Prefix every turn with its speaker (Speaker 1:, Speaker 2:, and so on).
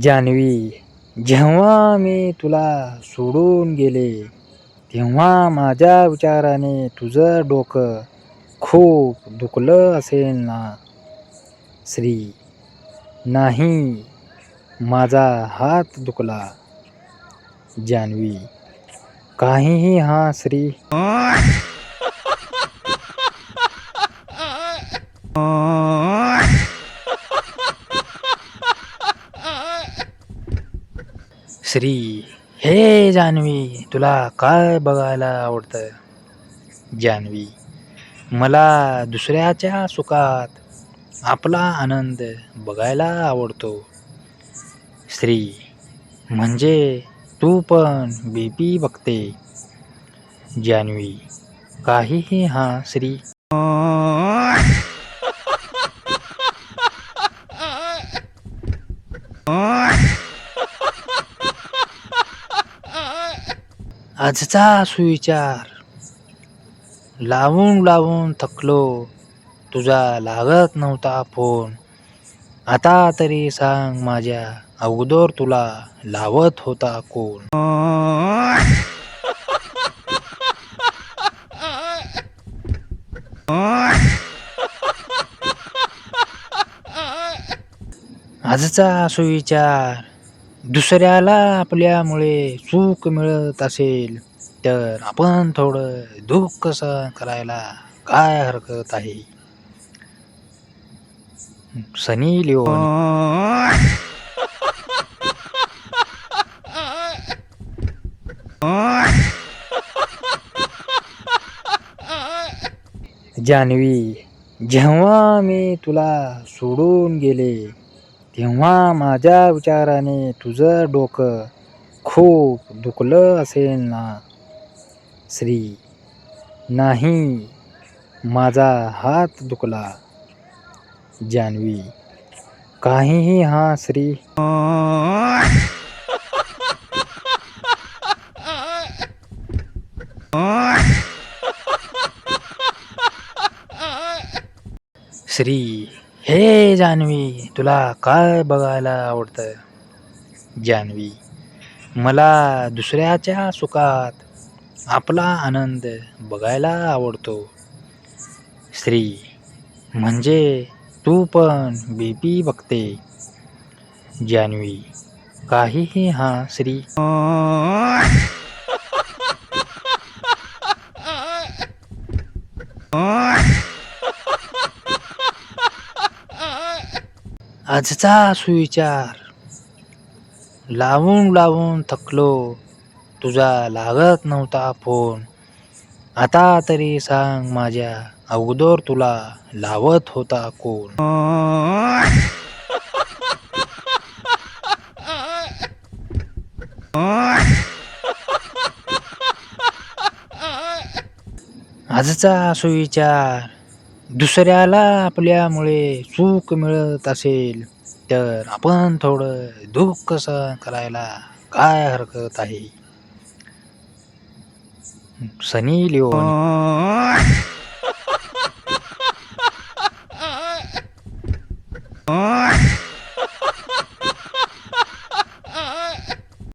Speaker 1: जान्हवी, जेव्हा मी तुला सोडून गेले, तेव्हा माझ्या विचाराने तुझं डोकं खूप दुखलं असेल ना? श्री, नाही, माझा हात दुखला. जान्हवी, काहीही हा श्री. श्री, हे जान्हवी, तुला काय बघायला आवडतं? जान्हवी, मला दुसऱ्याच्या सुखात आपला आनंद बघायला आवडतो. श्री, म्हणजे तू पण बीपी बघते. जान्हवी, काहीही हा श्री. आजचा सुविचार लावून लावून थकलो, तुझा लागत नव्हता फोन. आता तरी सांग, माझ्या अगोदर तुला लावत होता कोण? आजचा सुविचार, दुसऱ्याला आपल्यामुळे सुख मिळत असेल तर आपण थोडं दुःख सहन करायला काय हरकत आहे? सनी लिओन. जान्हवी, जेव्हा मी तुला सोडून गेले, तेव्हा माझ्या विचाराने तुझं डोकं खूप दुखलं असेल ना? श्री, नाही, माझा हात दुखला. जान्हवी, काहीही हा श्री. श्री, हे जान्हवी, तुला काय बघायला आवडतं? जान्हवी, मला दुसऱ्याच्या सुखात आपला आनंद बघायला आवडतो. श्री, म्हणजे तू पण बीपी बघते. जान्हवी, काहीही हा श्री. आजचा सुविचार, लावून लावून थकलो, तुझा लागत नव्हता फोन. आता तरी सांग, माझ्या अगोदर तुला लावत होता कोण? आजचा सुविचार, दुसऱ्याला आपल्यामुळे सुख मिळत असेल तर आपण थोडं दुःख सहन करायला काय हरकत आहे? सनी लिओन.